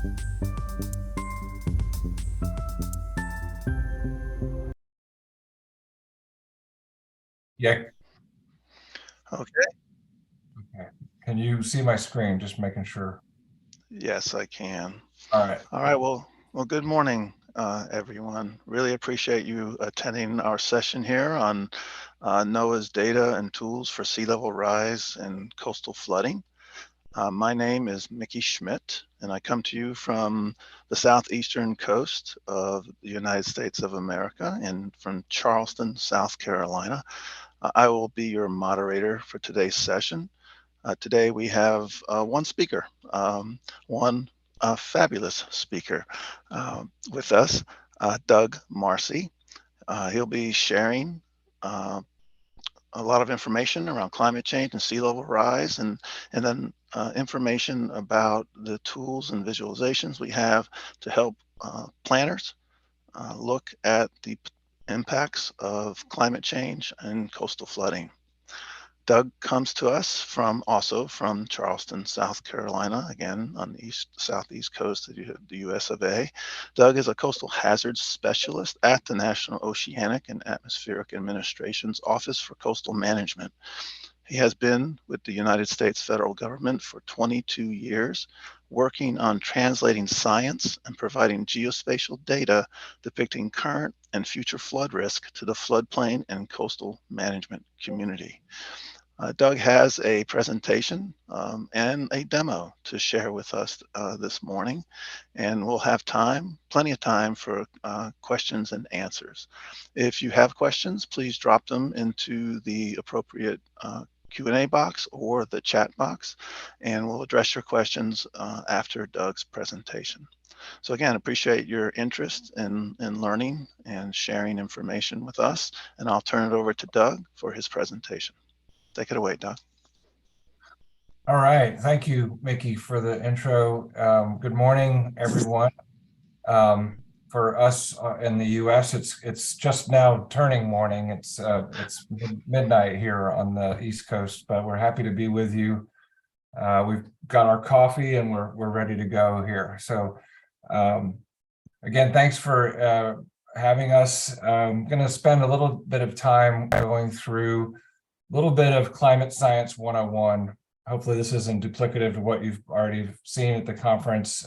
Yeah. Okay. Okay. Can you see my screen? Just making sure. Yes, I can. All right. All right. Well, good morning, everyone. Really appreciate you attending our session here on NOAA's data and tools for sea level rise and coastal flooding. My name is Mickey Schmidt, and I come to you from the southeastern coast of the United States of America and from Charleston, South Carolina. I will be your moderator for today's session. Today we have one speaker, one fabulous speaker with us, Doug Marcy. He'll be sharing a lot of information around climate change and sea level rise, and then information about the tools and visualizations we have to help planners look at the impacts of climate change and coastal flooding. Doug comes to us also from Charleston, South Carolina, again on the southeast coast of the US of A. Doug is a coastal hazards specialist at the National Oceanic and Atmospheric Administration's Office for Coastal Management. He has been with the United States federal government for 22 years, working on translating science and providing geospatial data depicting current and future flood risk to the floodplain and coastal management community. Doug has a presentation and a demo to share with us this morning, and we'll have plenty of time for questions and answers. If you have questions, please drop them into the appropriate Q&A box or the chat box, and we'll address your questions after Doug's presentation. So again, appreciate your interest in learning and sharing information with us, and I'll turn it over to Doug for his presentation. Take it away, Doug. All right. Thank you, Mickey, for the intro. Good morning, everyone. For us in the U.S., it's just now turning morning. It's midnight here on the East Coast, but we're happy to be with you. We've got our coffee and we're ready to go here. So again, thanks for having us. I'm going to spend a little bit of time going through a little bit of Climate Science 101. Hopefully this isn't duplicative of what you've already seen at the conference.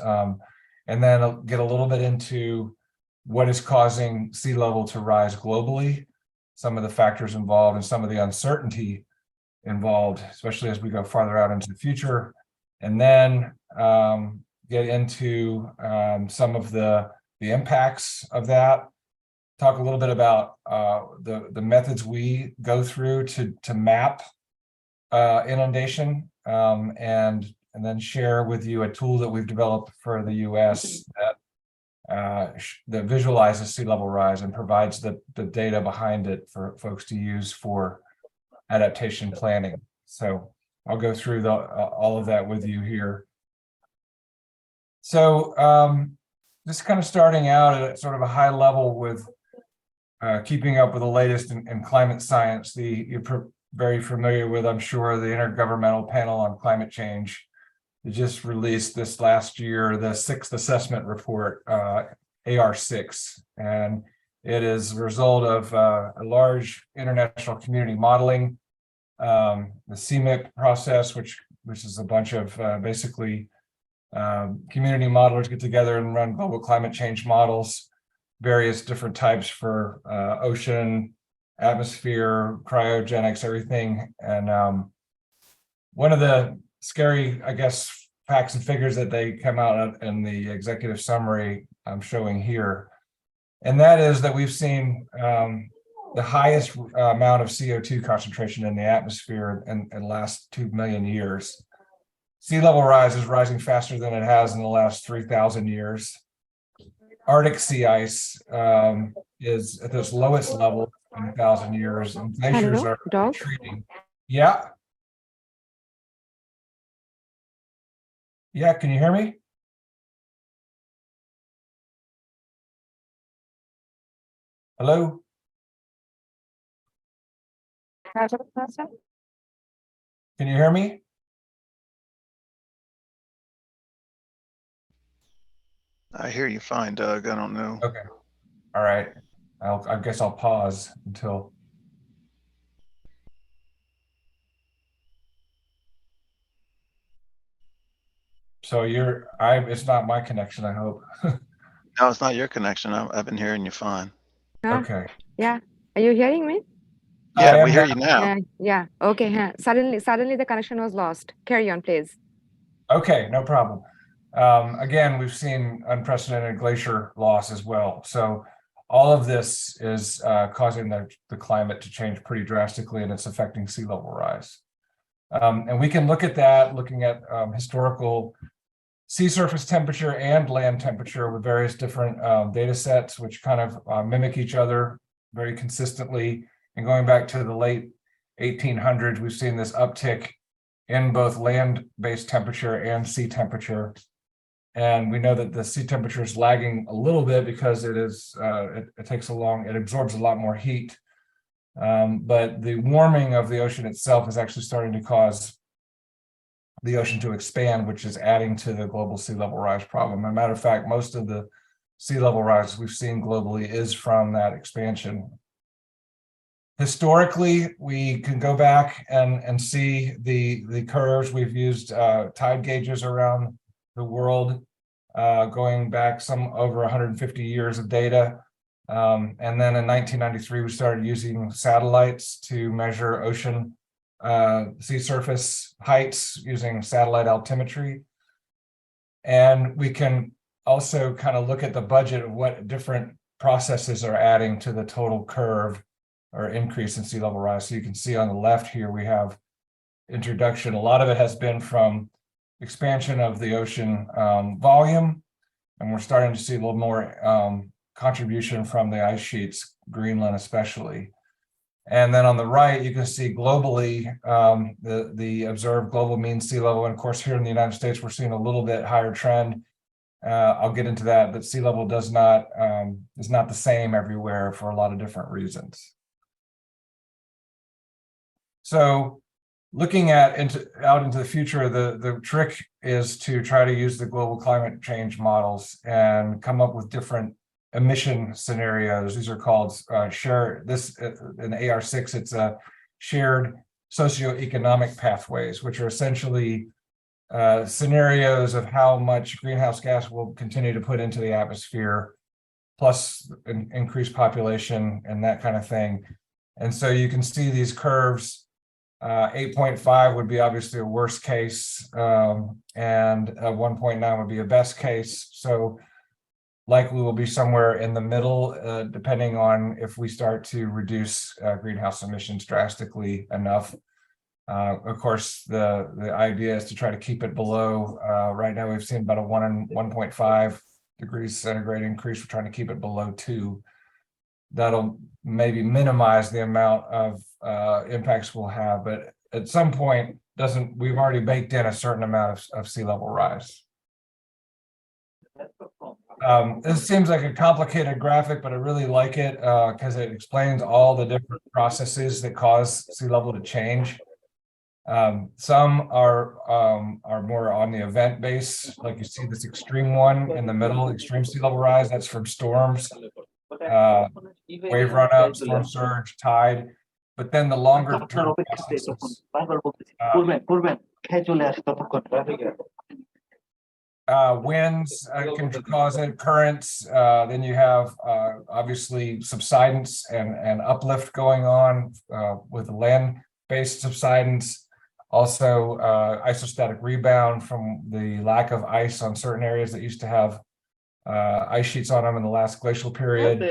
And then I'll get a little bit into what is causing sea level to rise globally, some of the factors involved and some of the uncertainty involved, especially as we go farther out into the future. And then get into some of the impacts of that. Talk a little bit about the methods we go through to map inundation, and then share with you a tool that we've developed for the U.S. that visualizes sea level rise and provides the data behind it for folks to use for adaptation planning. So I'll go through all of that with you here. So just kind of starting out at sort of a high level with keeping up with the latest in climate science. You're very familiar with, I'm sure, the Intergovernmental Panel on Climate Change. It just released this last year the 6th assessment report, AR6, and it is a result of a large international community modeling, the CMIP process, which is a bunch of basically community modelers get together and run global climate change models, various different types for ocean, atmosphere, cryogenics, everything. And one of the scary, I guess, facts and figures that they come out in the executive summary I'm showing here, and that is that we've seen the highest amount of CO2 concentration in the atmosphere in the last 2 million years. Sea level rise is rising faster than it has in the last 3,000 years. Arctic sea ice is at its lowest level in 1,000 years, and glaciers are retreating. Yeah. Yeah, can you hear me? Hello? Can you hear me? I hear you fine, Doug. I don't know. Okay, all right. I guess I'll pause until. So it's not my connection, I hope. No, it's not your connection. I've been hearing you fine. Okay. Yeah. Are you hearing me? Yeah, I we am hear now. you now. Yeah. Okay. Suddenly the connection was lost. Carry on, please. Okay, no problem. Again, we've seen unprecedented glacier loss as well. So all of this is causing the climate to change pretty drastically, and it's affecting sea level rise. And we can look at that, looking at historical sea surface temperature and land temperature with various different data sets, which kind of mimic each other very consistently. And going back to the late 1800s, we've seen this uptick in both land-based temperature and sea temperature. And we know that the sea temperature is lagging a little bit because it absorbs a lot more heat. But the warming of the ocean itself is actually starting to cause the ocean to expand, which is adding to the global sea level rise problem. As a matter of fact, most of the sea level rise we've seen globally is from that expansion. Historically, we can go back and see the curves. We've used tide gauges around the world, going back some over 150 years of data. And then in 1993, we started using satellites to measure ocean sea surface heights using satellite altimetry. And we can also kind of look at the budget of what different processes are adding to the total curve or increase in sea level rise. So you can see on the left here, we have introduction. A lot of it has been from expansion of the ocean volume, and we're starting to see a little more contribution from the ice sheets, Greenland especially. And then on the right, you can see globally the observed global mean sea level. And of course, here in the United States, we're seeing a little bit higher trend. I'll get into that, but sea level is not the same everywhere for a lot of different reasons. So looking out into the future, the trick is to try to use the global climate change models and come up with different emission scenarios. These are called in AR6, it's a shared socioeconomic pathways, which are essentially scenarios of how much greenhouse gas will continue to put into the atmosphere, plus increased population and that kind of thing. And so you can see these curves. 8.5 would be obviously a worst case, and 1.9 would be a best case. So likely we'll be somewhere in the middle, depending on if we start to reduce greenhouse emissions drastically enough. Of course, the idea is to try to keep it below. Right now, we've seen about a 1.5 degrees centigrade increase. We're trying to keep it below 2. That'll maybe minimize the amount of impacts we'll have, but at some point we've already baked in a certain amount of sea level rise. This seems like a complicated graphic, but I really like it because it explains all the different processes that cause sea level to change. Some are more on the event base, like you see this extreme one in the middle, extreme sea level rise. That's from storms. Wave run up, storm surge, tide, but then the longer term processes, winds can cause it, currents, then you have obviously subsidence and uplift going on with the land-based subsidence, also isostatic rebound from the lack of ice on certain areas that used to have ice sheets on them in the last glacial period.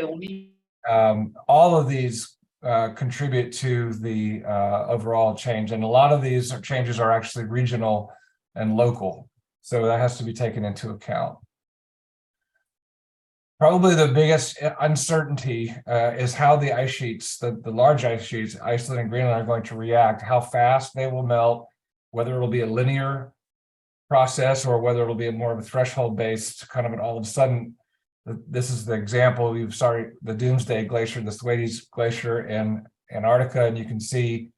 All of these contribute to the overall change, and a lot of these changes are actually regional and local, so that has to be taken into account. Probably the biggest uncertainty is how the ice sheets, the large ice sheets, Iceland and Greenland, are going to react, how fast they will melt, whether it'll be a linear process or whether it'll be a more of a threshold based kind of an all of a sudden. This is the example. We've started the Doomsday Glacier, the Thwaites Glacier in Antarctica, and you can see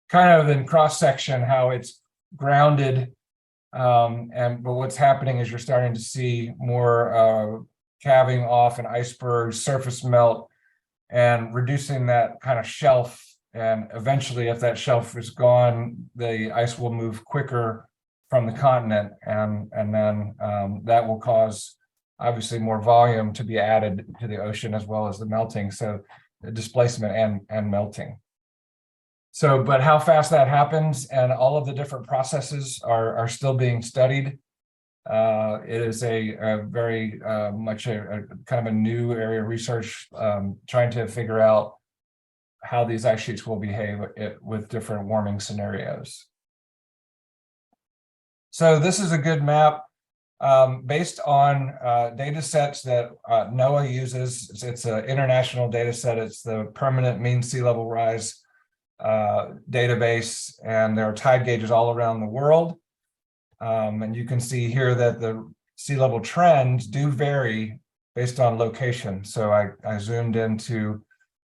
kind of in cross section how it's grounded But what's happening is you're starting to see more calving off and icebergs, surface melt, and reducing that kind of shelf. And eventually, if that shelf is gone, the ice will move quicker from the continent, and then that will cause obviously more volume to be added to the ocean, as well as the melting. So the displacement and melting. So, but how fast that happens and all of the different processes are still being studied. It is a very much a kind of a new area of research, trying to figure out how these ice sheets will behave with different warming scenarios. So this is a good map based on data sets that NOAA uses. It's an international data set. It's the Permanent Mean Sea Level Rise database, and there are tide gauges all around the world. And you can see here that the sea level trends do vary based on location. So I zoomed into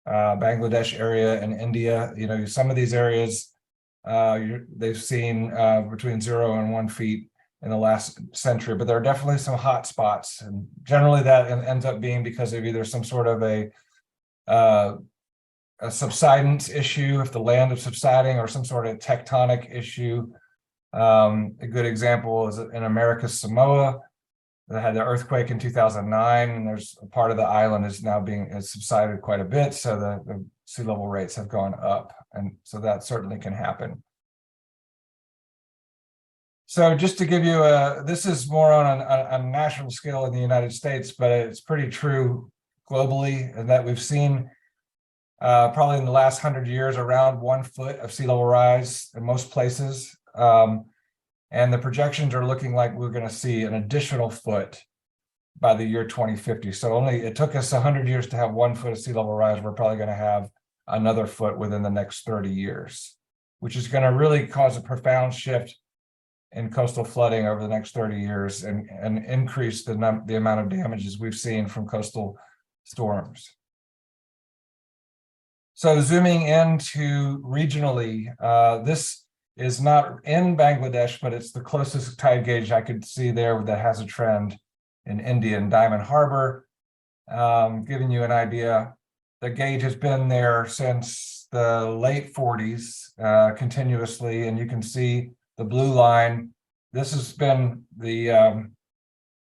Bangladesh area and India. You know, some of these areas, they've seen between 0 and 1 feet in the last century, but there are definitely some hot spots. And generally that ends up being because of either some sort of a subsidence issue, if the land is subsiding, or some sort of tectonic issue. A good example is in America's Samoa, that had the earthquake in 2009, and there's a part of the island is now has subsided quite a bit, so the sea level rates have gone up, and so that certainly can happen. So just to give you this is more on a national scale in the United States, but it's pretty true globally, and that we've seen probably in the last 100 years around 1 foot of sea level rise in most places. And the projections are looking like we're going to see an additional foot by the year 2050. So it took us 100 years to have 1 foot of sea level rise. We're probably going to have another foot within the next 30 years, which is going to really cause a profound shift in coastal flooding over the next 30 years and increase the amount of damages we've seen from coastal storms. So zooming into regionally, this is not in Bangladesh, but it's the closest tide gauge I could see there that has a trend in India and Diamond Harbor. Giving you an idea, the gauge has been there since the late 40s continuously, and you can see the blue line. This has been the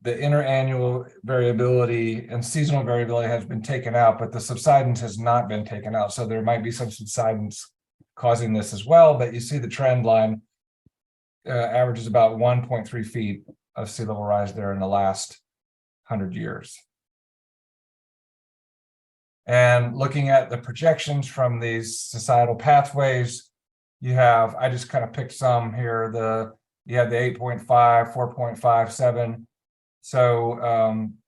interannual variability and seasonal variability has been taken out, but the subsidence has not been taken out. So there might be some subsidence causing this as well, but you see the trend line averages about 1.3 feet of sea level rise there in the last 100 years. And looking at the projections from these societal pathways, you have, I just kind of picked some here, you have the 8.5, 4.5, 7. So,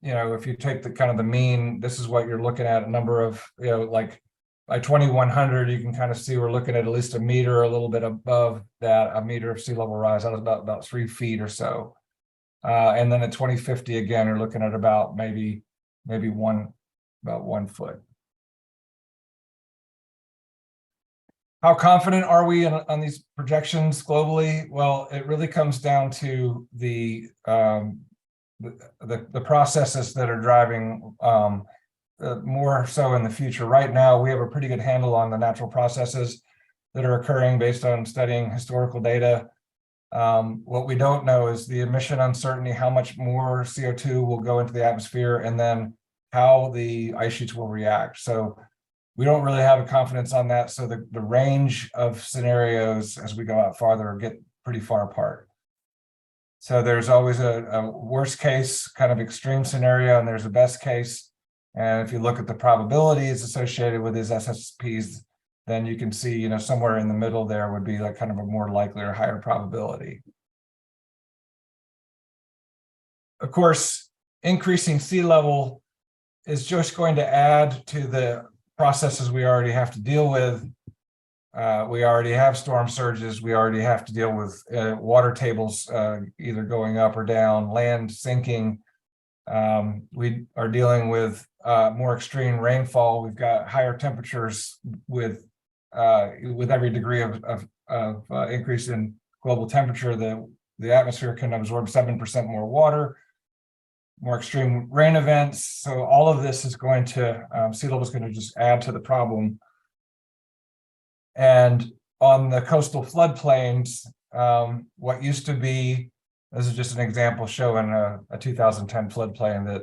you know, if you take the kind of the mean, this is what you're looking at, a number of, you know, like by 2100, you can kind of see we're looking at least a meter, a little bit above that, a meter of sea level rise. That was about 3 feet or so. And then at 2050, again, you're looking at about maybe about 1 foot. How confident are we on these projections globally? Well, it really comes down to the processes that are driving more so in the future. Right now, we have a pretty good handle on the natural processes that are occurring based on studying historical data. What we don't know is the emission uncertainty, how much more CO2 will go into the atmosphere, and then how the ice sheets will react. So we don't really have a confidence on that. So the range of scenarios as we go out farther get pretty far apart. So there's always a worst case kind of extreme scenario, and there's a best case. And if you look at the probabilities associated with these SSPs, then you can see, you know, somewhere in the middle there would be like kind of a more likely or higher probability. Of course, increasing sea level is just going to add to the processes we already have to deal with. We already have storm surges. We already have to deal with water tables either going up or down, land sinking. We are dealing with more extreme rainfall. We've got higher temperatures with every degree of increase in global temperature. The the atmosphere can absorb 7% more water, more extreme rain events. So all of this is going to, sea level is going to just add to the problem. And on the coastal floodplains, what used to be, this is just an example showing a 2010 floodplain, that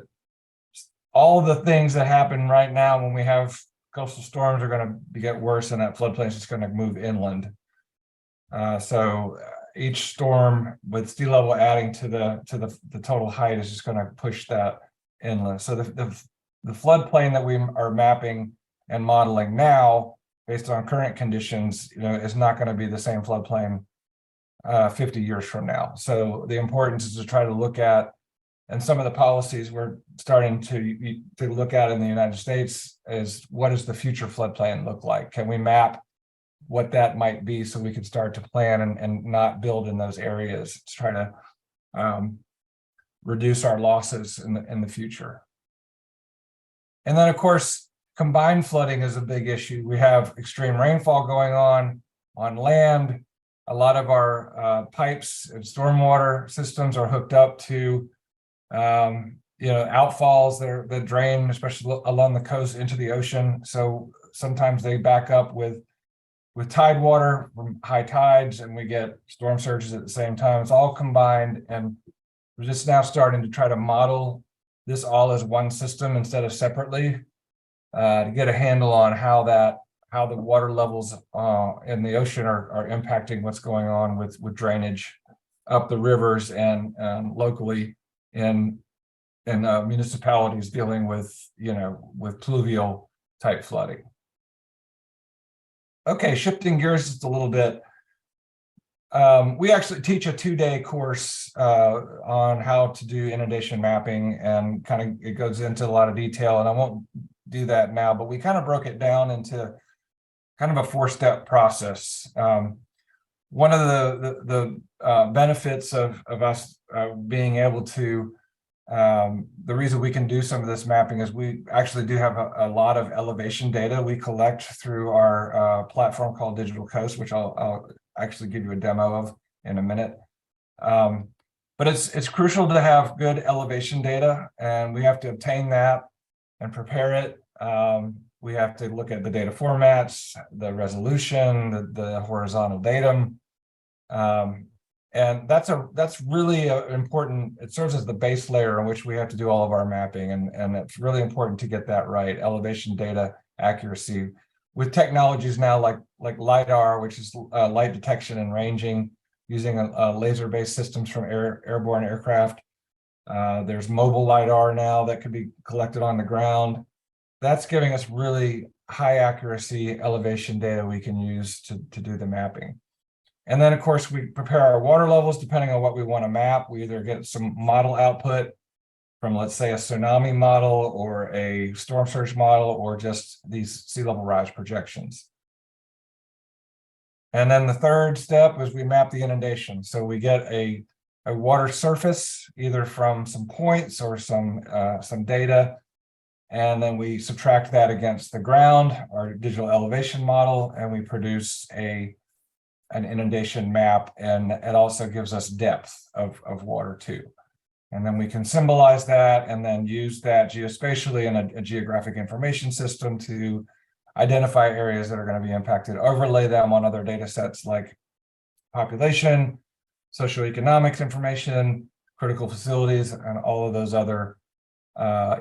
all the things that happen right now when we have coastal storms are going to get worse, and that floodplain is just going to move inland. So each storm with sea level adding to the total height is just going to push that inland. So the floodplain that we are mapping and modeling now, based on current conditions, is not going to be the same floodplain 50 years from now. So the importance is to try to look at, and some of the policies we're starting to look at in the United States is, what does the future floodplain look like? Can we map what that might be so we can start to plan and not build in those areas to try to reduce our losses in the future? And then, of course, combined flooding is a big issue. We have extreme rainfall going on land. A lot of our pipes and stormwater systems are hooked up to outfalls that drain, especially along the coast, into the ocean. So sometimes they back up with tide water from high tides, and we get storm surges at the same time. It's all combined, and we're just now starting to try to model this all as one system instead of separately, to get a handle on how the water levels in the ocean are impacting what's going on with drainage up the rivers and locally in municipalities dealing with pluvial type flooding. Okay, shifting gears just a little bit. We actually teach a 2-day course on how to do inundation mapping, and it goes into a lot of detail, and I won't do that now, but we kind of broke it down into kind of a 4-step process. One of the benefits of us being able to, the reason we can do some of this mapping is we actually do have a lot of elevation data we collect through our platform called Digital Coast, which I'll actually give you a demo of in a minute. But it's crucial to have good elevation data, and we have to obtain that and prepare it. We have to look at the data formats, the resolution, the horizontal datum. And that's really important. It serves as the base layer on which we have to do all of our mapping, and it's really important to get that right. Elevation data accuracy with technologies now like LiDAR, which is light detection and ranging using laser-based systems from airborne aircraft. There's mobile LiDAR now that could be collected on the ground. That's giving us really high accuracy elevation data we can use to do the mapping. And then, of course, we prepare our water levels depending on what we want to map. We either get some model output from, let's say, a tsunami model or a storm surge model, or just these sea level rise projections. And then the third step is we map the inundation. So we get a water surface, either from some points or some data, and then we subtract that against the ground, our digital elevation model, and we produce an inundation map, and it also gives us depth of water too. And then we can symbolize that and then use that geospatially in a geographic information system to identify areas that are going to be impacted, overlay them on other data sets like population, socioeconomic information, critical facilities, and all of those other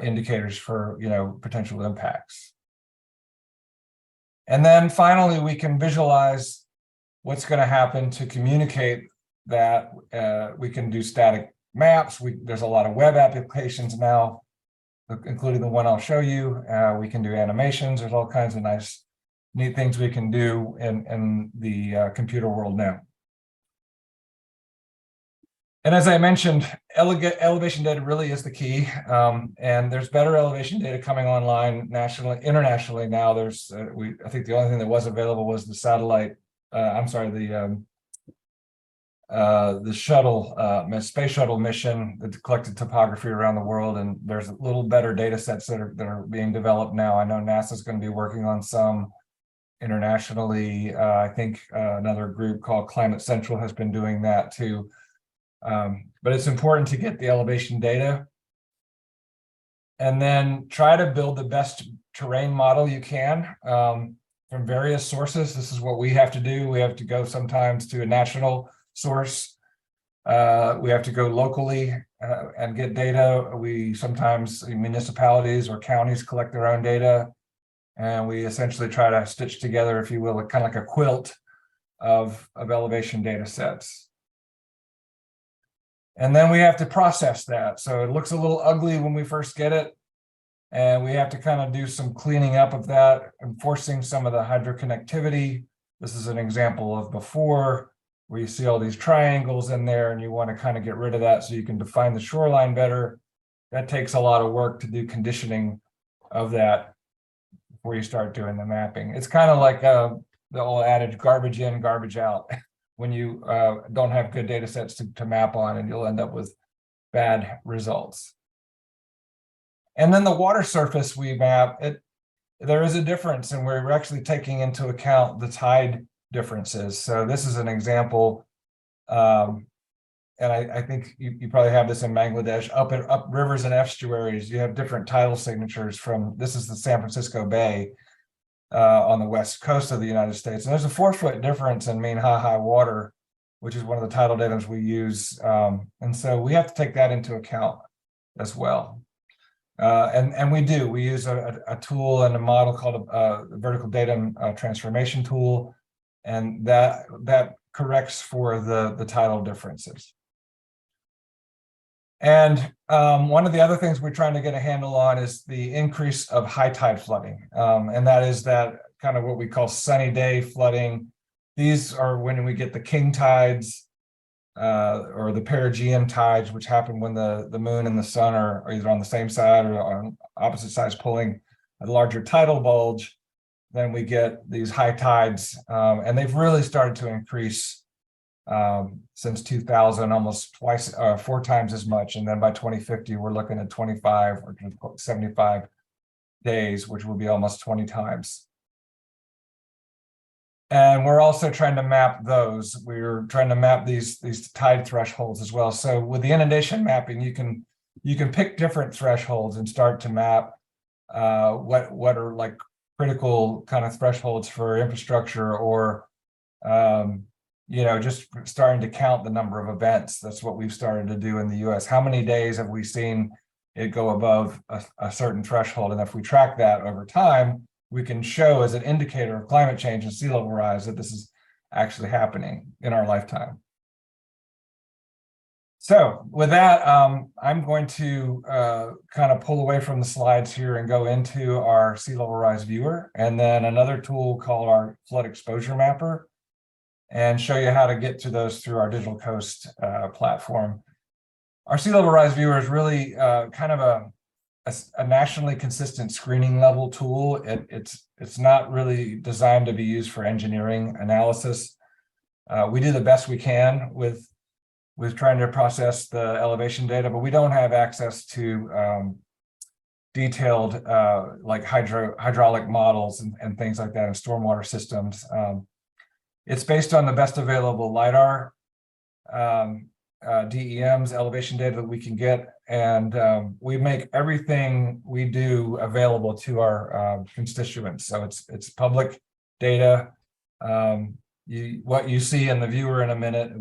indicators for potential impacts. And then finally, we can visualize what's going to happen to communicate that. We can do static maps. There's a lot of web applications now, including the one I'll show you. We can do animations. There's all kinds of nice, neat things we can do in the computer world now. And as I mentioned, elevation data really is the key. And there's better elevation data coming online nationally, internationally now. There's, I think the only thing that was available was the satellite. The shuttle, space shuttle mission that collected topography around the world, and there's a little better data sets that are being developed now. I know NASA's going to be working on some internationally. I think another group called Climate Central has been doing that too. But it's important to get the elevation data and then try to build the best terrain model you can from various sources. This is what we have to do. We have to go sometimes to a national source. We have to go locally and get data. We sometimes, municipalities or counties collect their own data. And we essentially try to stitch together, if you will, kind of like a quilt of elevation data sets. And then we have to process that. So it looks a little ugly when we first get it. And we have to kind of do some cleaning up of that, enforcing some of the hydroconnectivity. This is an example of before, where you see all these triangles in there and you want to kind of get rid of that so you can define the shoreline better. That takes a lot of work to do conditioning of that before you start doing the mapping. It's kind of like the old adage, garbage in, garbage out. When you don't have good data sets to map on, and you'll end up with bad results. And then the water surface we map, there is a difference, and we're actually taking into account the tide differences. So this is an example, and I think you probably have this in Bangladesh, up rivers and estuaries, you have different tidal signatures from, this is the San Francisco Bay, on the west coast of the United States. And there's a 4-foot difference in mean high water, which is one of the tidal datums we use. And so we have to take that into account as well. And we use a tool and a model called a vertical datum transformation tool. And that corrects for the tidal differences. And one of the other things we're trying to get a handle on is the increase of high tide flooding. And that is that kind of what we call sunny day flooding. These are when we get the king tides or the perigean tides, which happen when the moon and the sun are either on the same side or on opposite sides, pulling a larger tidal bulge. Then we get these high tides, and they've really started to increase since 2000, almost 4 times as much. And then by 2050, we're looking at 25 or 75 days, which will be almost 20 times. And we're also trying to map those. We're trying to map these tide thresholds as well. So with the inundation mapping, you can pick different thresholds and start to map what are like critical kind of thresholds for infrastructure, or just starting to count the number of events. That's what we've started to do in the US. How many days have we seen it go above a certain threshold? And if we track that over time, we can show as an indicator of climate change and sea level rise that this is actually happening in our lifetime. So with that, I'm going to kind of pull away from the slides here and go into our sea level rise viewer, and then another tool called our flood exposure mapper, and show you how to get to those through our Digital Coast platform. Our sea level rise viewer is really kind of a nationally consistent screening level tool. It's not really designed to be used for engineering analysis. We do the best we can with trying to process the elevation data, but we don't have access to detailed like hydraulic models and things like that, and stormwater systems. It's based on the best available LiDAR, DEMs, elevation data that we can get, and we make everything we do available to our constituents. So it's public data. What you see in the viewer in a minute,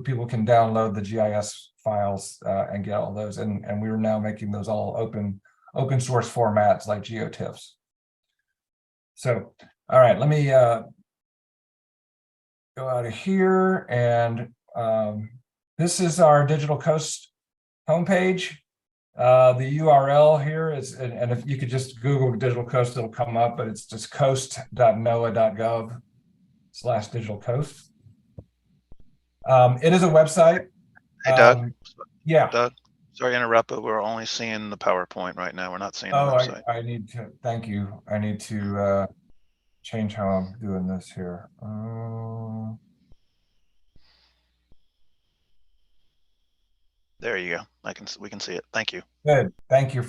people can download the GIS files and get all those, and we're now making those all open source formats like GeoTIFFs. So, all right, let me go out of here, and this is our Digital Coast homepage. The URL here is, and if you could just Google Digital Coast, it'll come up, but it's just coast.noaa.gov/Digital Coast. It is a website. Hey, Doug. Yeah. Doug, sorry to interrupt, but we're only seeing the PowerPoint right now. We're not seeing the website. I need to, thank you. I need to change how I'm doing this here. There you go. We can see it. Thank you. Good. Thank you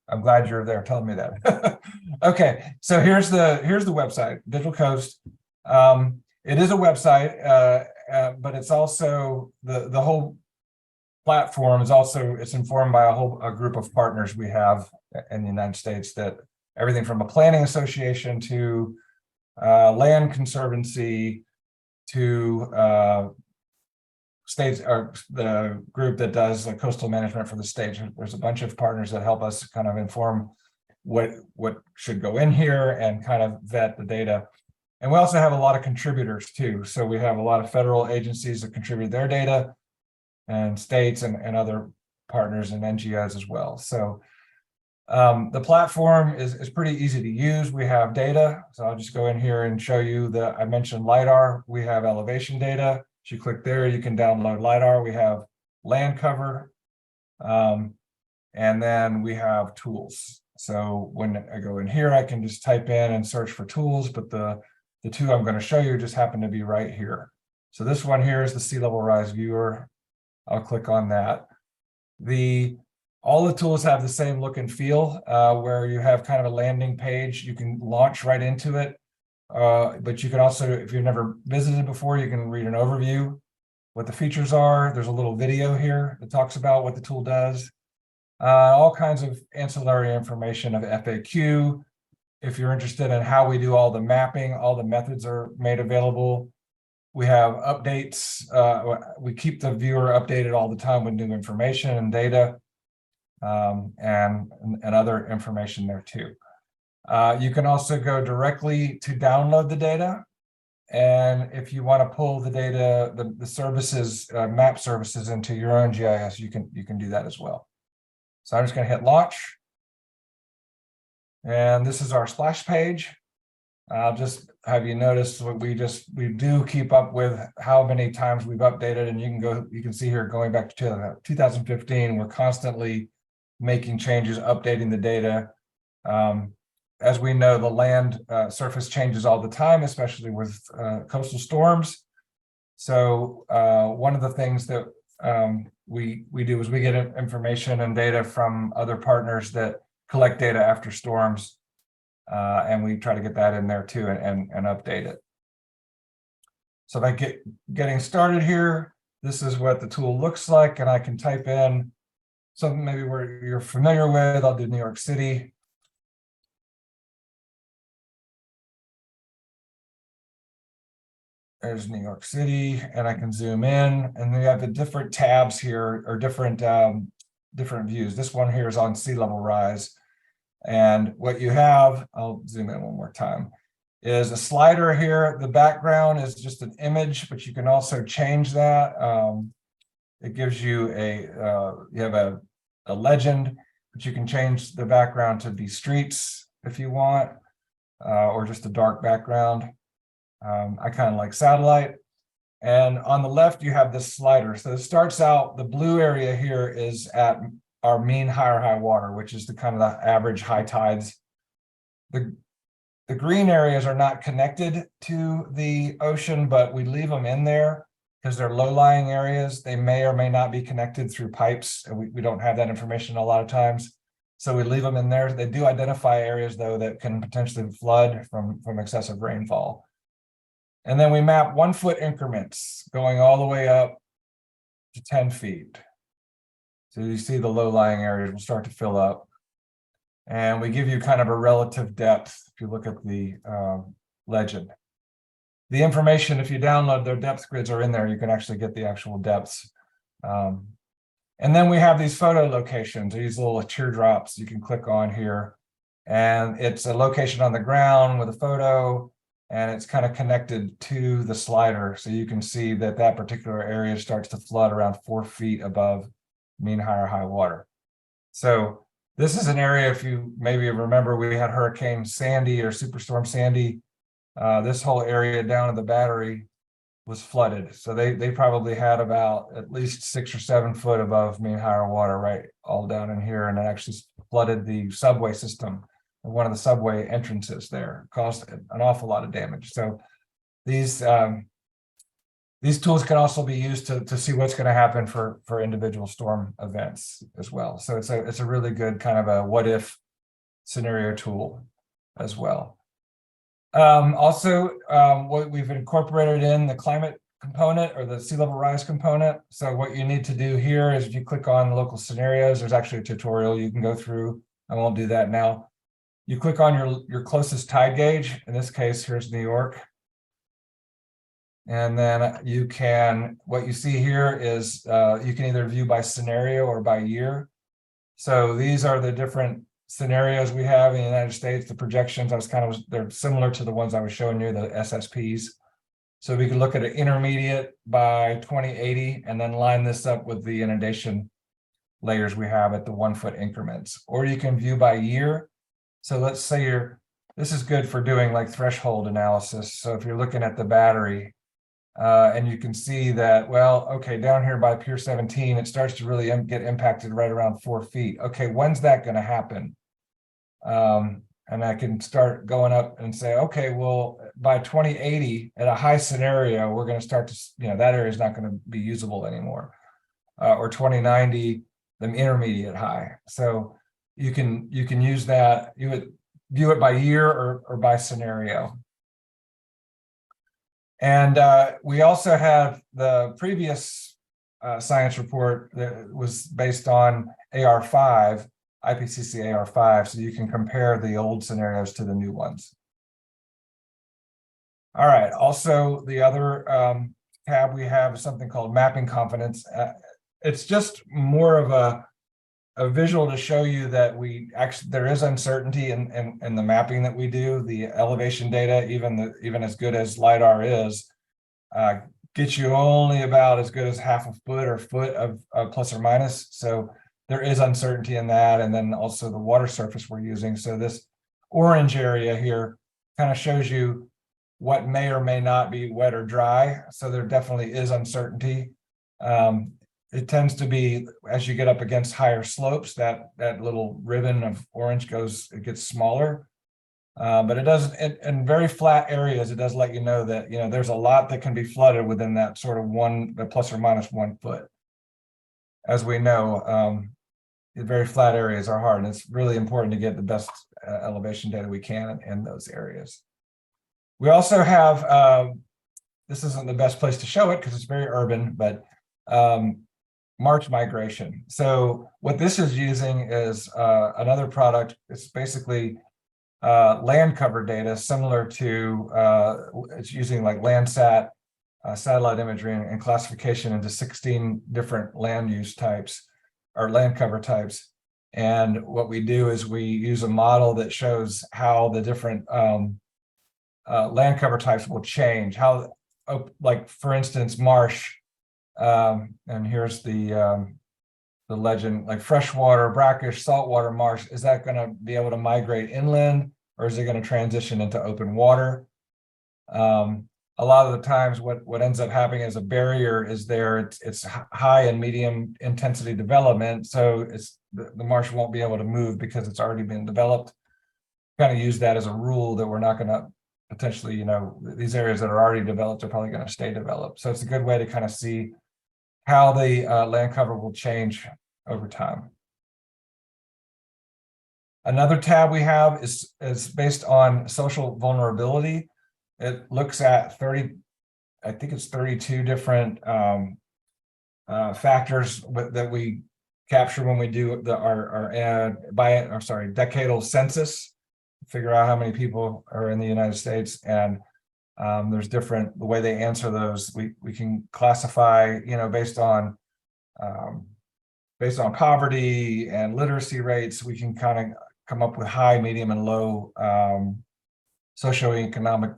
I'm glad you're there telling me that. Okay, so here's the website, Digital Coast. It is a website, but it's also the whole platform is also, it's informed by a group of partners we have in the United States, that everything from a planning association to land conservancy to states, or the group that does the coastal management for the state. There's a bunch of partners that help us kind of inform what should go in here and kind of vet the data. And we also have a lot of contributors too. So we have a lot of federal agencies that contribute their data, and states and other partners and NGOs as well. So the platform is pretty easy to use. We have data. So I'll just go in here and show you that I mentioned LiDAR. We have elevation data. If you click there, you can download LiDAR. We have land cover. And then we have tools. So when I go in here, I can just type in and search for tools, but the two I'm going to show you just happen to be right here. So this one here is the sea level rise viewer. I'll click on that. All the tools have the same look and feel, where you have kind of a landing page. You can launch right into it, but you can also, if you've never visited before, you can read an overview, what the features are. There's a little video here that talks about what the tool does. All kinds of ancillary information of FAQ. If you're interested in how we do all the mapping, all the methods are made available. We have updates. We keep the viewer updated all the time with new information and data, and other information there too. You can also go directly to download the data. And if you want to pull the data, the services, map services into your own GIS, you can do that as well. So I'm just going to hit launch. And this is our splash page. I'll just have you notice what we do keep up with how many times we've updated, and you can see here going back to 2015, we're constantly making changes, updating the data. As we know, the land surface changes all the time, especially with coastal storms. So one of the things that we do is we get information and data from other partners that collect data after storms. And we try to get that in there too and update it. So by getting started here, this is what the tool looks like, and I can type in something maybe where you're familiar with. I'll do New York City. There's New York City, and I can zoom in, and we have the different tabs here, or different views. This one here is on sea level rise. And what you have, I'll zoom in one more time, is a slider here. The background is just an image, but you can also change that. It gives you you have a legend, but you can change the background to be streets if you want, or just a dark background. I kind of like satellite. And on the left, you have this slider. So it starts out, the blue area here is at our mean high water, which is the kind of the average high tides. The green areas are not connected to the ocean, but we leave them in there because they're low-lying areas. They may or may not be connected through pipes, and we don't have that information a lot of times. So we leave them in there. They do identify areas, though, that can potentially flood from excessive rainfall. And then we map 1 foot increments going all the way up to 10 feet. So you see the low-lying areas will start to fill up. And we give you kind of a relative depth if you look at the legend. The information, if you download their depth grids, are in there. You can actually get the actual depths. And then we have these photo locations, these little teardrops you can click on here. And it's a location on the ground with a photo, and it's kind of connected to the slider. So you can see that that particular area starts to flood around 4 feet above mean high water. So this is an area, if you maybe remember, we had Hurricane Sandy or Superstorm Sandy. This whole area down at the Battery was flooded. So they probably had about at least 6 or 7 foot above mean high water right all down in here. And it actually flooded the subway system, one of the subway entrances there, caused an awful lot of damage. So these tools can also be used to see what's going to happen for individual storm events as well. So it's a really good kind of a what if scenario tool as well. Also, what we've incorporated in the climate component or the sea level rise component. So what you need to do here is if you click on local scenarios, there's actually a tutorial you can go through. I won't do that now. You click on your closest tide gauge. In this case, here's New York. And then you can, what you see here is you can either view by scenario or by year. So these are the different scenarios we have in the United States. The projections, they're similar to the ones I was showing you, the SSPs. So we can look at an intermediate by 2080 and then line this up with the inundation layers we have at the 1 foot increments. Or you can view by year. So let's say this is good for doing like threshold analysis. So if you're looking at the battery, and you can see that, well, okay, down here by Pier 17, it starts to really get impacted right around 4 feet. Okay, when's that going to happen? And I can start going up and say, okay, well, by 2080, at a high scenario, we're going to start to, that area is not going to be usable anymore. Or 2090, the intermediate high. So you can use that. You would view it by year or by scenario. And we also have the previous science report that was based on AR5, IPCC AR5, so you can compare the old scenarios to the new ones. All right, also the other tab we have is something called mapping confidence. It's just more of a visual to show you that there is uncertainty in the mapping that we do. The elevation data, even as good as LiDAR is, gets you only about as good as half a foot or foot of plus or minus. So there is uncertainty in that, and then also the water surface we're using. So this orange area here kind of shows you what may or may not be wet or dry. So there definitely is uncertainty. It tends to be, as you get up against higher slopes, that little ribbon of orange gets smaller. But it does, in very flat areas, it does let you know that, there's a lot that can be flooded within that sort of the plus or minus 1 foot. As we know, very flat areas are hard, and it's really important to get the best elevation data we can in those areas. We also have, this isn't the best place to show it because it's very urban, but March migration. So what this is using is another product. It's basically land cover data similar to, it's using like Landsat satellite imagery and classification into 16 different land use types or land cover types. And what we do is we use a model that shows how the different land cover types will change. How, like for instance, marsh. And here's the legend, like freshwater, brackish, saltwater marsh. Is that going to be able to migrate inland, or is it going to transition into open water? A lot of the times what ends up happening is a barrier is there. It's high and medium intensity development. So the marsh won't be able to move because it's already been developed. Kind of use that as a rule that we're not going to potentially, these areas that are already developed are probably going to stay developed. So it's a good way to kind of see how the land cover will change over time. Another tab we have is based on social vulnerability. It looks at 32 different factors that we capture when we do our decadal census, figure out how many people are in the United States. And there's the way they answer those. We can classify, based on poverty and literacy rates. We can kind of come up with high, medium, and low socioeconomic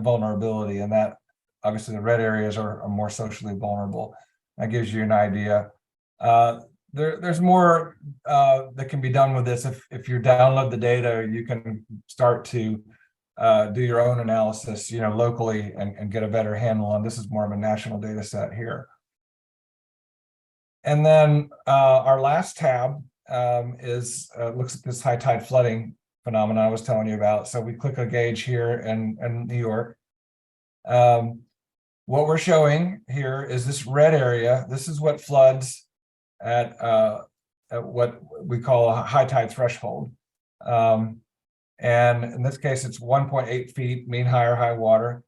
vulnerability, and that obviously the red areas are more socially vulnerable. That gives you an idea. There's more that can be done with this. If you download the data, you can start to do your own analysis, locally and get a better handle on. This is more of a national data set here. And then our last tab looks at this high tide flooding phenomenon I was telling you about. So we click a gauge here in New York. What we're showing here is this red area. This is what floods at what we call a high tide threshold. And in this case, it's 1.8 feet mean high or high water.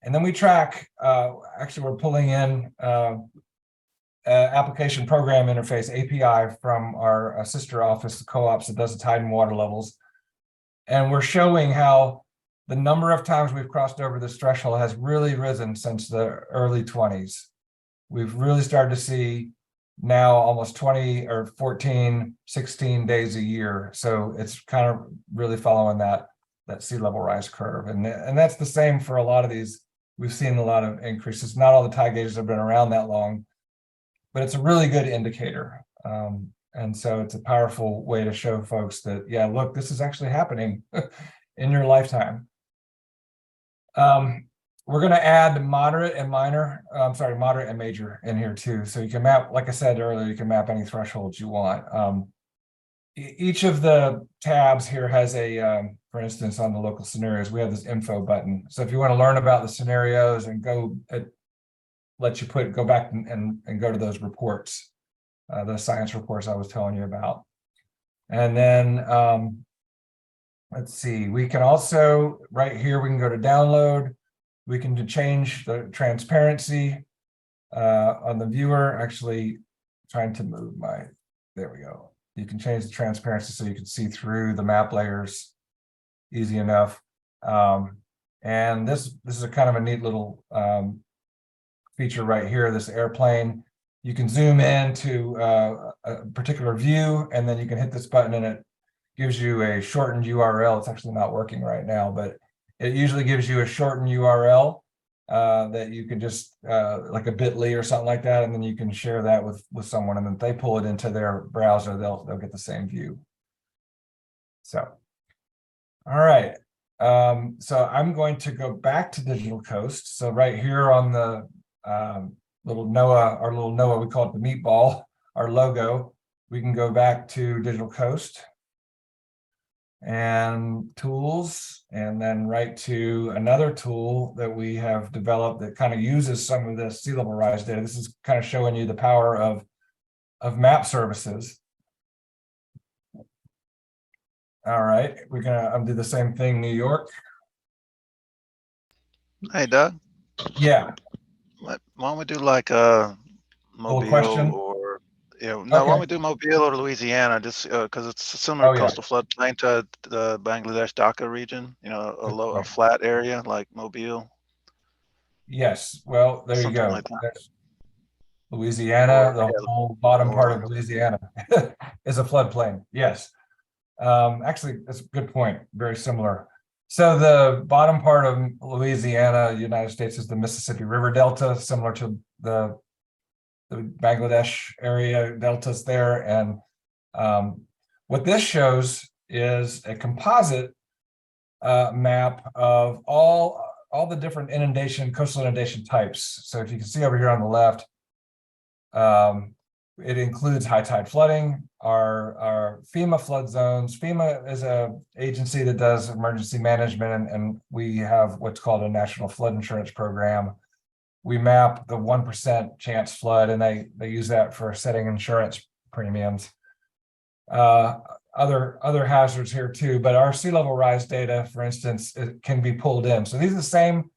And then we track, actually, we're pulling in application program interface API from our sister office, the co-ops that does the tide and water levels. And we're showing how the number of times we've crossed over this threshold has really risen since the early 20s. We've really started to see now almost 20 or 14, 16 days a year. So it's kind of really following that sea level rise curve. And that's the same for a lot of these. We've seen a lot of increases. Not all the tide gauges have been around that long, but it's a really good indicator. And so it's a powerful way to show folks that, yeah, look, this is actually happening in your lifetime. We're going to add moderate and moderate and major in here too. So you can map, like I said earlier, you can map any thresholds you want. Each of the tabs here has a, for instance, on the local scenarios, we have this info button. So if you want to learn about the scenarios and let you go back and go to those reports, the science reports I was telling you about. And then, let's see, we can also, right here, we can go to download. We can change the transparency on the viewer. Actually, trying to move there we go. You can change the transparency so you can see through the map layers easy enough. And this is a kind of a neat little feature right here, this airplane. You can zoom in to a particular view, and then you can hit this button and it gives you a shortened URL. It's actually not working right now, but it usually gives you a shortened URL that you can just like a bit.ly or something like that, and then you can share that with someone, and then they pull it into their browser, they'll get the same view. So, all right. So I'm going to go back to Digital Coast. So right here on the little NOAA, we call it the meatball, our logo. We can go back to Digital Coast and tools, and then right to another tool that we have developed that kind of uses some of the sea level rise data. This is kind of showing you the power of map services. All right, we're gonna undo the same thing, New York. Hey, Doug. Yeah. Why don't we do like a Little question? Mobile or why Okay. don't we do Mobile or Louisiana, just because it's a similar Oh, yeah. coastal floodplain to the Bangladesh Dhaka region, a flat area like Mobile. Yes, well, there you Something go. like that. There's Louisiana, the whole bottom part of Orleans. Louisiana is a floodplain. Yes. Actually, that's a good point. Very similar. So the bottom part of Louisiana, United States, is the Mississippi River Delta, similar to the Bangladesh area deltas there. And what this shows is a composite map of all the different coastal inundation types. So if you can see over here on the left, it includes high tide flooding, our FEMA flood zones. FEMA is an agency that does emergency management, and we have what's called a national flood insurance program. We map the 1% chance flood, and they use that for setting insurance premiums. Other hazards here too, but our sea level rise data, for instance, it can be pulled in. So these are the same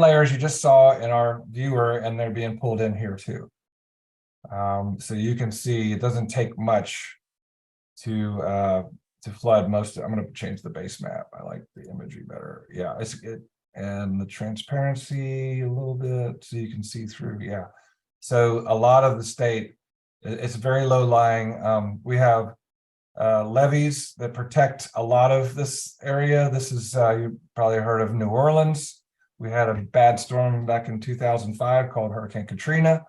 layers you just saw in our viewer, and they're being pulled in here too. So you can see it doesn't take much to flood most. I'm going to change the base map. I like the imagery better. Yeah, it's good. And the transparency a little bit so you can see through. Yeah. So a lot of the state, it's very low lying. We have levees that protect a lot of this area. This is, you probably heard of New Orleans. We had a bad storm back in 2005 called Hurricane Katrina.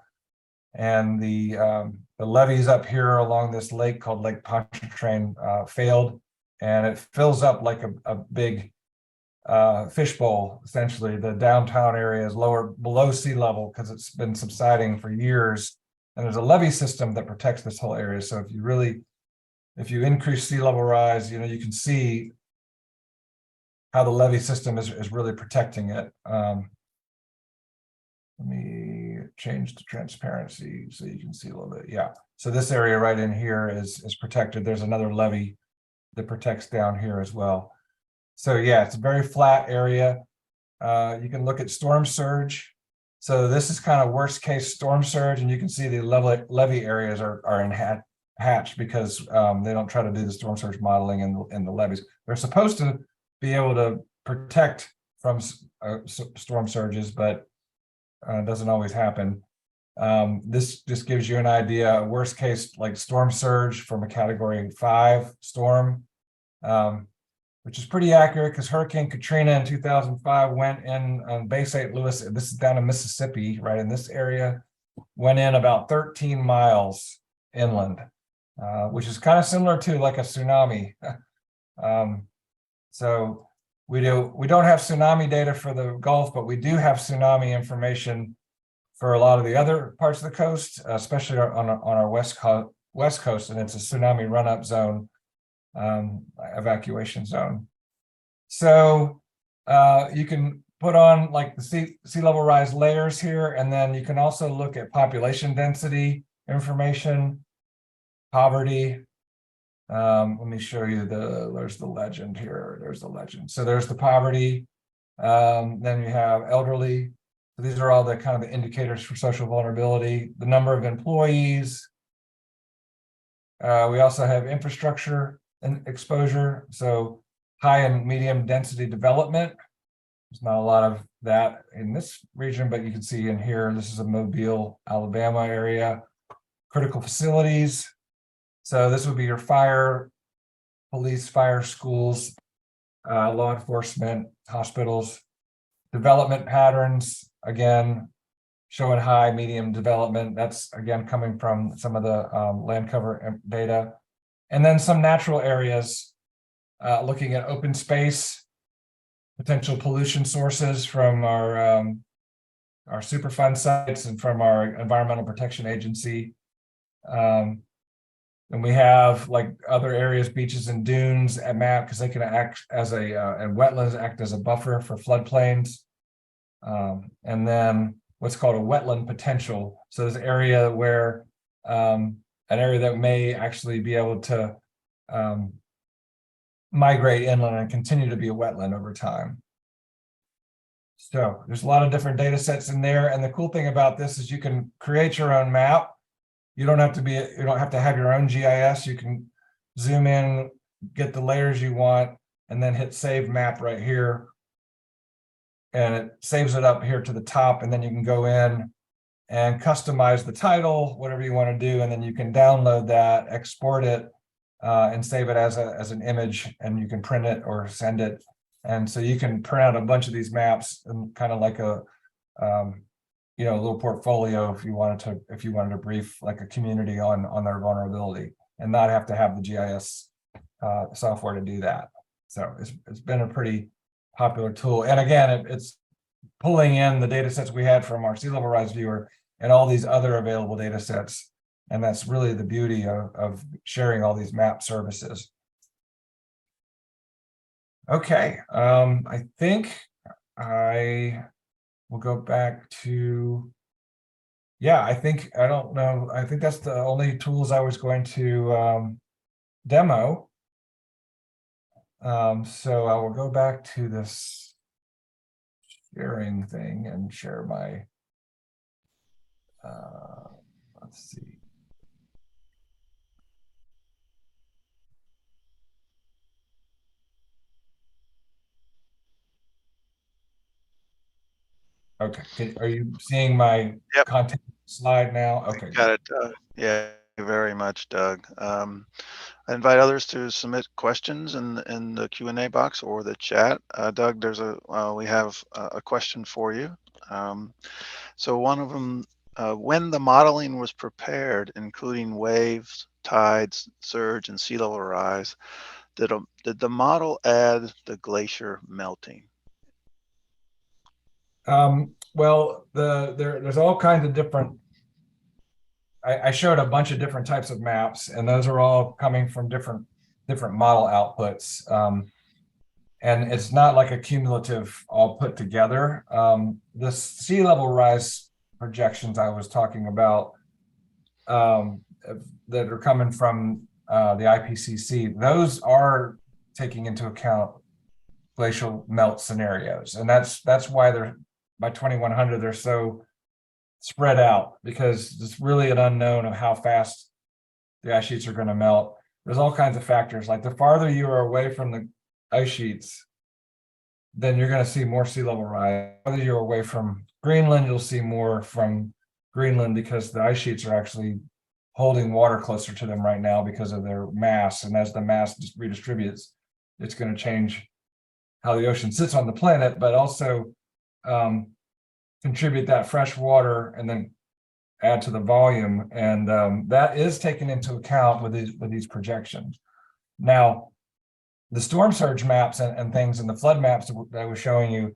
And the levees up here along this lake called Lake Pontchartrain failed. And it fills up like a big fishbowl. Essentially, the downtown area is below sea level because it's been subsiding for years, and there's a levee system that protects this whole area. So if you increase sea level rise, you can see how the levee system is really protecting it. Let me change the transparency so you can see a little bit. Yeah, so this area right in here is protected. There's another levee that protects down here as well. So yeah, it's a very flat area. You can look at storm surge. So this is kind of worst case storm surge, and you can see the levee areas are in hatched because they don't try to do the storm surge modeling in the levees. They're supposed to be able to protect from storm surges, but it doesn't always happen. This just gives you an idea, worst case, like storm surge from a category 5 storm, which is pretty accurate because Hurricane Katrina in 2005 went in on Bay St. Louis. This is down in Mississippi, right in this area, went in about 13 miles inland, which is kind of similar to like a tsunami. So we don't have tsunami data for the Gulf, but we do have tsunami information for a lot of the other parts of the coast, especially on our west coast, and it's a tsunami run-up zone, evacuation zone. So you can put on like the sea level rise layers here, and then you can also look at population density information, poverty. Let me show you there's the legend here. There's the legend. So there's the poverty. Then you have elderly. So these are all the kind of the indicators for social vulnerability, the number of employees. We also have infrastructure and exposure. So high and medium density development. There's not a lot of that in this region, but you can see in here, this is a Mobile, Alabama area. Critical facilities. So this would be your fire, police, fire, schools, law enforcement, hospitals. Development patterns, again, showing high, medium development. That's again coming from some of the land cover data. And then some natural areas, looking at open space, potential pollution sources from our Superfund sites and from our Environmental Protection Agency. And we have like other areas, beaches and dunes at map, because they can act as and wetlands act as a buffer for floodplains. And then what's called a wetland potential. So there's an area where an area that may actually be able to migrate inland and continue to be a wetland over time. So there's a lot of different data sets in there. And the cool thing about this is you can create your own map. You don't have to have your own GIS. You can zoom in, get the layers you want, and then hit save map right here. And it saves it up here to the top, and then you can go in and customize the title, whatever you want to do, and then you can download that, export it, and save it as an image, and you can print it or send it. And so you can print out a bunch of these maps and kind of like a little portfolio if you wanted to brief like a community on their vulnerability and not have to have the GIS software to do that. So it's been a pretty popular tool. And again, it's pulling in the data sets we had from our sea level rise viewer and all these other available data sets. And that's really the beauty of sharing all these map services. Okay, I think I will go back to, I think that's the only tools I was going to demo. So I will go back to this sharing thing and share my, let's see. Okay, are you seeing my content slide now? Okay. Got it, Doug. Yeah, very much, Doug. I invite others to submit questions in the Q&A box or the chat. Doug, we have a question for you. So one of them, when the modeling was prepared, including waves, tides, surge, and sea level rise, did the model add the glacier melting? Well, there's all kinds of different. I showed a bunch of different types of maps, and those are all coming from different model outputs. And it's not like a cumulative all put together. The sea level rise projections I was talking about that are coming from the IPCC, those are taking into account glacial melt scenarios. And that's why they're, by 2100, they're so spread out, because it's really an unknown of how fast the ice sheets are going to melt. There's all kinds of factors. Like the farther you are away from the ice sheets, then you're going to see more sea level rise. The farther you're away from Greenland, you'll see more from Greenland, because the ice sheets are actually holding water closer to them right now because of their mass. And as the mass redistributes, it's going to change how the ocean sits on the planet, but also contribute that fresh water and then add to the volume. And that is taken into account with these projections. Now, the storm surge maps and things and the flood maps that I was showing you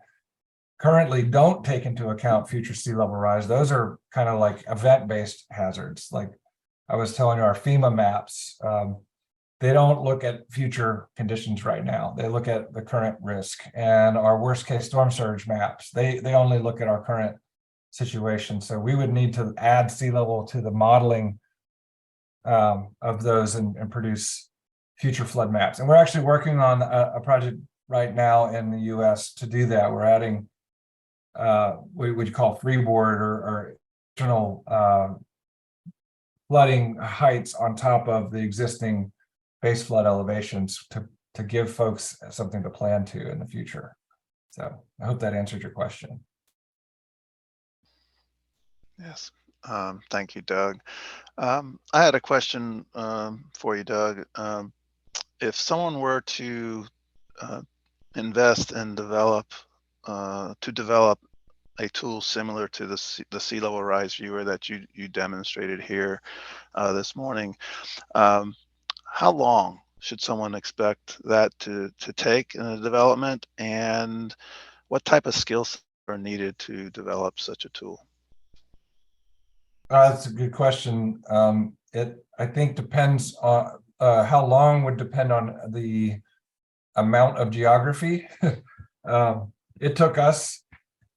currently don't take into account future sea level rise. Those are kind of like event-based hazards. Like I was telling you, our FEMA maps, they don't look at future conditions right now. They look at the current risk. And our worst case storm surge maps, they only look at our current situation. So we would need to add sea level to the modeling of those and produce future flood maps. And we're actually working on a project right now in the US to do that. We're adding what we call freeboard or internal flooding heights on top of the existing base flood elevations to give folks something to plan to in the future. So I hope that answered your question. Yes. Thank you, Doug. I had a question for you, Doug. If someone were to invest and develop a tool similar to the sea level rise viewer that you demonstrated here this morning, how long should someone expect that to take in the development, and what type of skills are needed to develop such a tool? That's a good question. It, I think, depends on how long would depend on the amount of geography. It took us,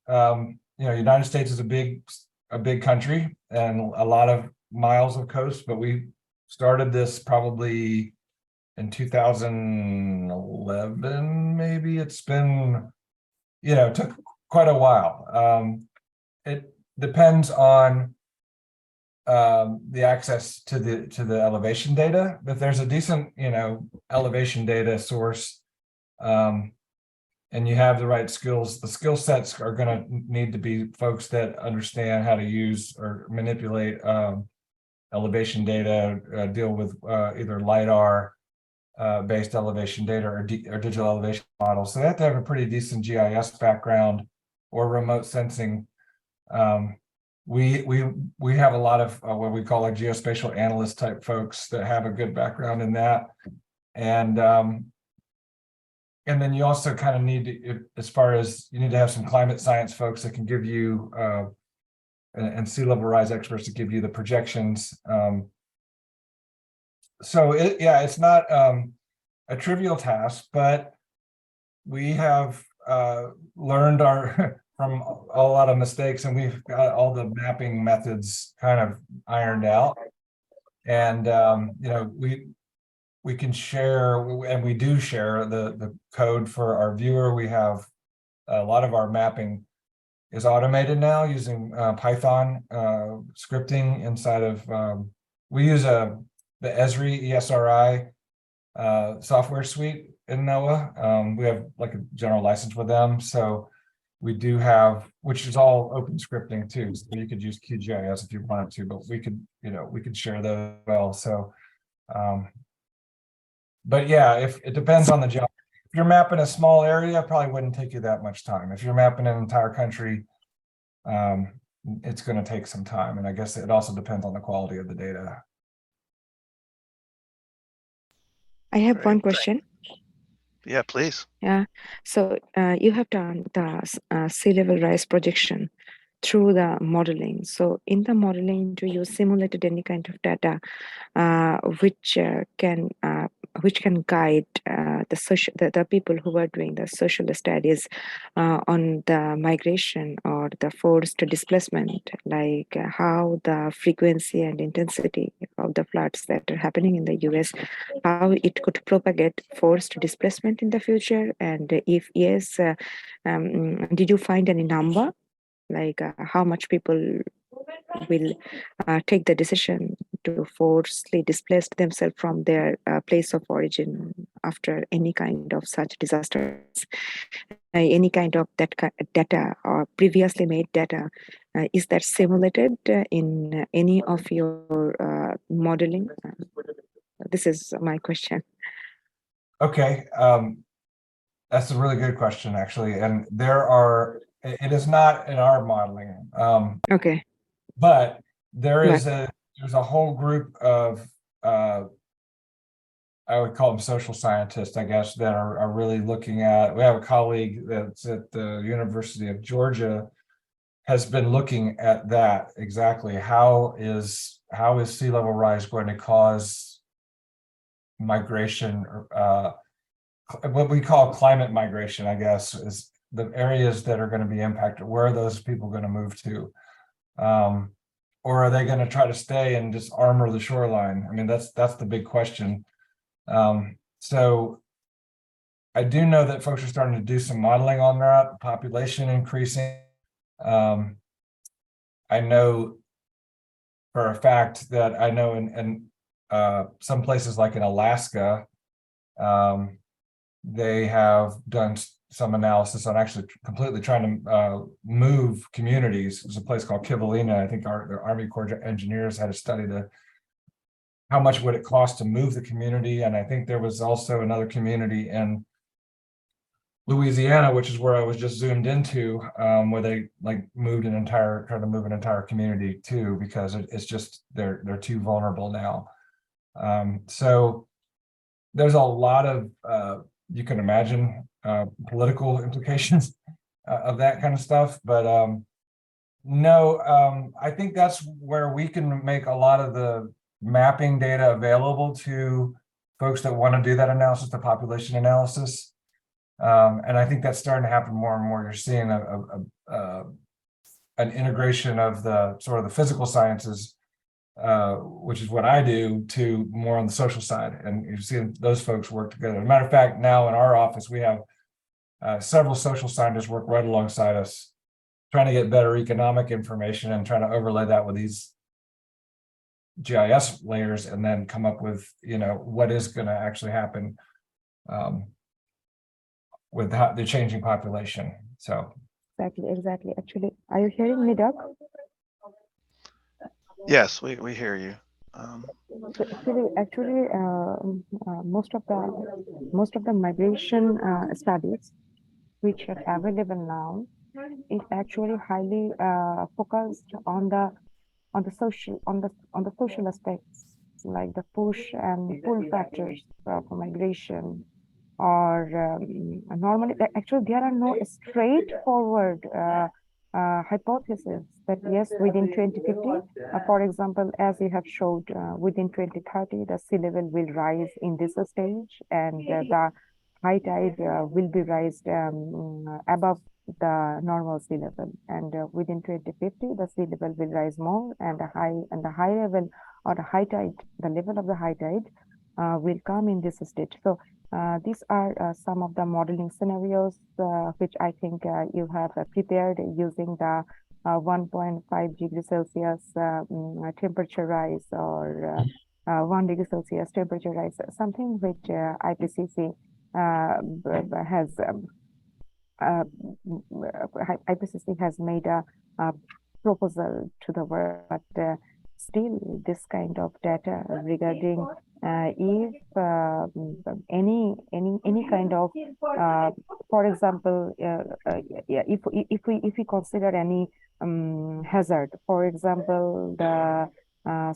United States is a big country and a lot of miles of coast, but we started this probably in 2011, maybe. It's been, it took quite a while. It depends on the access to the elevation data, but there's a decent, elevation data source, and you have the right skills. The skill sets are going to need to be folks that understand how to use or manipulate elevation data, deal with either LiDAR based elevation data or digital elevation models. So they have to have a pretty decent GIS background or remote sensing. We have a lot of what we call like geospatial analyst type folks that have a good background in that, and then you also kind of need to, as far as you need to have some climate science folks that can give you and sea level rise experts to give you the projections. So it's not a trivial task, but we have learned from a lot of mistakes, and we've got all the mapping methods kind of ironed out. And we can share, and we do share the code for our viewer. We have a lot of our mapping is automated now using Python scripting inside of, we use the ESRI software suite in NOAA. We have like a general license with them. So we do have, which is all open scripting too. So you could use QGIS if you wanted to, but we could share those as well. So, but yeah, if it depends on the job. If you're mapping a small area, it probably wouldn't take you that much time. If you're mapping an entire country, it's going to take some time. And I guess it also depends on the quality of the data. I have Great. one question. Yeah, please. Yeah. So you have done the sea level rise projection through the modeling. So in the modeling, do you simulated any kind of data which can which can guide the people who are doing the social studies on the migration or the forced displacement, like how the frequency and intensity of the floods that are happening in the US, how it could propagate forced displacement in the future, and if yes, did you find any number, like how much people will take the decision to forcibly displace themselves from their place of origin after any kind of such disasters? Any kind of data or previously made data, is that simulated in any of your modeling? This is my question. Okay, that's a really good question, actually. And it is not in our modeling. Okay. But there's a whole group of I would call them social scientists, I guess, that are really looking at. We have a colleague that's at the University of Georgia, has been looking at that exactly. How is sea level rise going to cause migration, what we call climate migration, I guess, is the areas that are going to be impacted. Where are those people going to move to? Or are they going to try to stay and just armor the shoreline? I mean, that's the big question. So I do know that folks are starting to do some modeling on that, population increasing. I know for a fact that I know in some places like in Alaska, they have done some analysis on actually completely trying to move communities. There's a place called Kivalina. I think the Army Corps of Engineers had a study to how much would it cost to move the community. And I think there was also another community in Louisiana, which is where I was just zoomed into, where they like trying to move an entire community too, because it's just they're too vulnerable now. So there's a lot of you can imagine political implications of that kind of stuff, but no, I think that's where we can make a lot of the mapping data available to folks that want to do that analysis, the population analysis. And I think that's starting to happen more and more. You're seeing an integration of the sort of the physical sciences, which is what I do, to more on the social side. And you're seeing those folks work together. As a matter of fact, now in our office, we have several social scientists work right alongside us, trying to get better economic information and trying to overlay that with these GIS layers, and then come up with, what is going to actually happen with the changing population. So Exactly. Actually, are you hearing me, Doc? Yes, we hear you. So actually, most of the migration studies which are available now is actually highly focused on the social aspects, like the push and pull factors for migration, or normally actually there are no straightforward hypothesis that yes, within 2050, for example, as you have showed, within 2030 the sea level will rise in this stage, and the high tide will be raised above the normal sea level, and within 2050 the sea level will rise more, and the high level or the high tide, the level of the high tide will come in this stage. So these are some of the modeling scenarios which I think you have prepared using the 1.5 degrees Celsius temperature rise, or 1 degree Celsius temperature rise, something which IPCC has IPCC has made a proposal to the world, but still this kind of data regarding if any kind of for example, if we consider any hazard, for example, the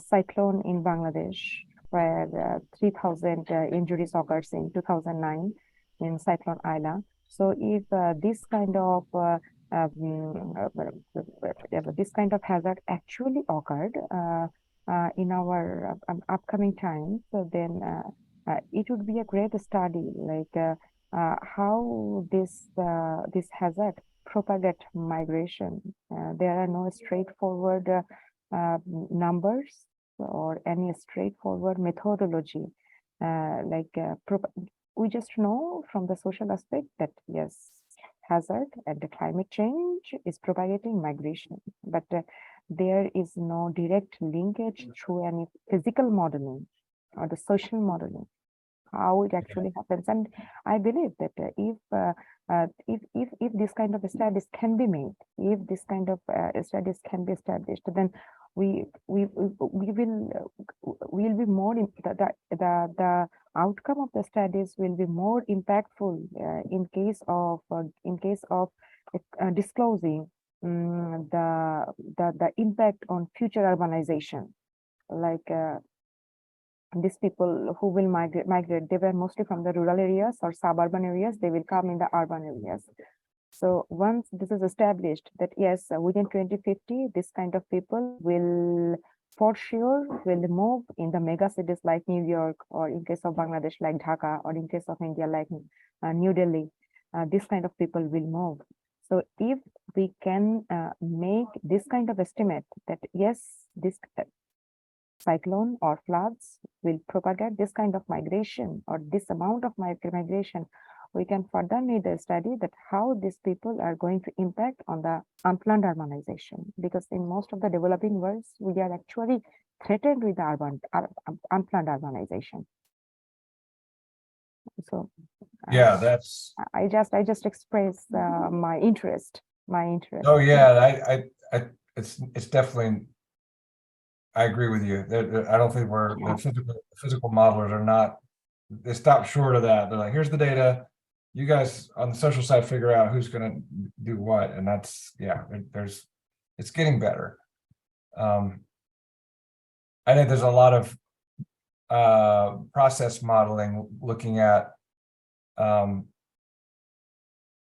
cyclone in Bangladesh, where 3,000 injuries occurs in 2009 in Cyclone Aila. So if this kind of hazard actually occurred in our upcoming time, so then it would be a great study, like how this hazard propagate migration. There are no straightforward numbers or any straightforward methodology. We just know from the social aspect that yes, hazard and the climate change is propagating migration, but there is no direct linkage through any physical modeling or the social modeling how it actually happens. And I believe that if this kind of studies can be made, if this kind of studies can be established, then we will be more the outcome of the studies will be more impactful in case of disclosing the impact on future urbanization, like these people who will migrate, they were mostly from the rural areas or suburban areas, they will come in the urban areas. So once this is established that yes, within 2050, this kind of people will for sure will move in the mega cities like New York, or in case of Bangladesh like Dhaka, or in case of India like New Delhi, this kind of people will move. So if we can make this kind of estimate that yes, this cyclone or floods will propagate this kind of migration or this amount of migration, we can further need a study that how these people are going to impact on the unplanned urbanization. Because in most of the developing worlds, we are actually threatened with the unplanned urbanization. So Yeah, that's, I just express my interest. oh yeah, it's definitely, I agree with you. I don't think the physical modelers are not, they stop short of that. They're like, here's the data. You guys on the social side figure out who's gonna do what. And that's, yeah, it's getting better. I think there's a lot of process modeling looking at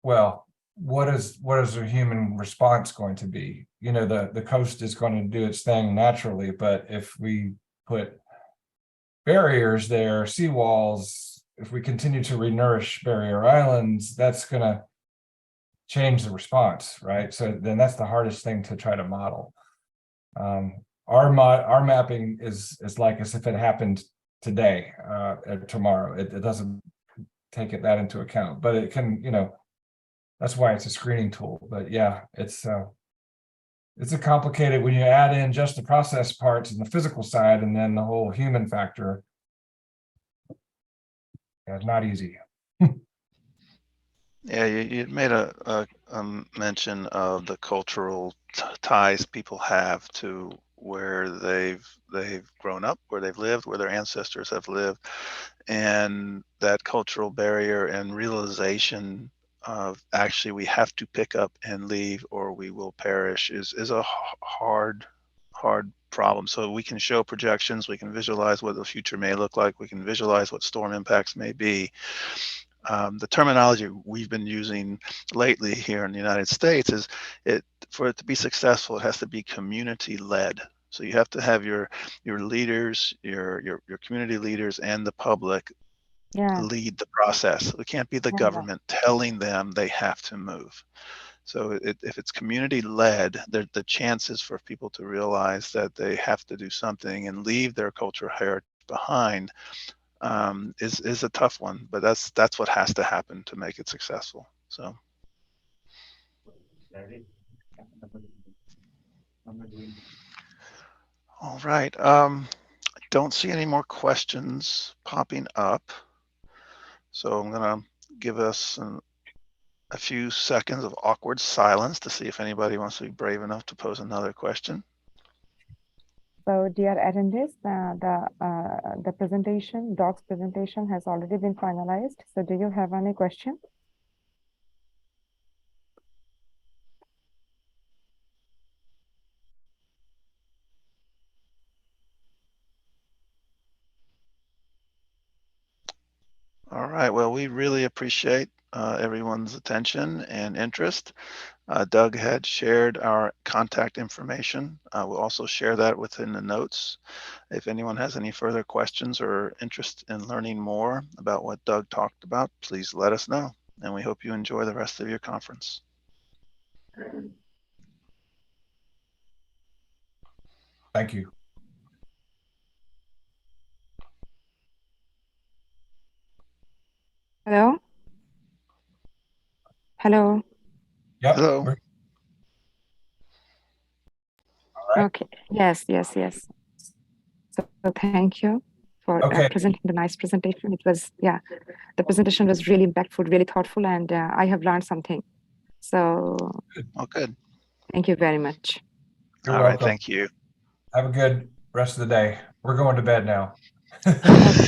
well, what is the human response going to be? You know, the coast is going to do its thing naturally, but if we put barriers there, seawalls, if we continue to renourish barrier islands, that's going to change the response, right? So then that's the hardest thing to try to model. Our mapping is like as if it happened today, tomorrow. It doesn't take that into account, but it can, you know, that's why it's a screening tool. But yeah, it's a complicated when you add in just the process parts and the physical side and then the whole human factor. Yeah, it's not easy. Yeah, you made a mention of the cultural ties people have to where they've grown up, where they've lived, where their ancestors have lived, and that cultural barrier and realization of actually we have to pick up and leave or we will perish is a hard problem. So we can show projections, we can visualize what the future may look like, we can visualize what storm impacts may be. The terminology we've been using lately here in the United States is for it to be successful, it has to be community led. So you have to have your leaders, your community leaders and the public lead the process. It can't be the government telling them they have to move. So if it's community led, the chances for people to realize that they have to do something and leave their cultural heritage behind is a tough one, but that's what has to happen to make it successful. So. All right. I don't see any more questions popping up. So I'm going to give us a few seconds of awkward silence to see if anybody wants to be brave enough to pose another question. So, dear attendees, the presentation, Doc's presentation has already been finalized. So, do you have any question? All right. Well, we really appreciate everyone's attention and interest. Doug had shared our contact information. We'll also share that within the notes. If anyone has any further questions or interest in learning more about what Doug talked about, please let us know. And we hope you enjoy the rest of your conference. Thank you. Hello? Hello? Yep. Hello. we're- right. Okay. Yes. So thank you for Okay. presenting the nice presentation. It was, yeah, the presentation was really impactful, really thoughtful, and I have learned something. So Oh, good. thank you very much. You're All right. welcome. Thank you. Have a good rest of the day. We're going to bed now. Okay.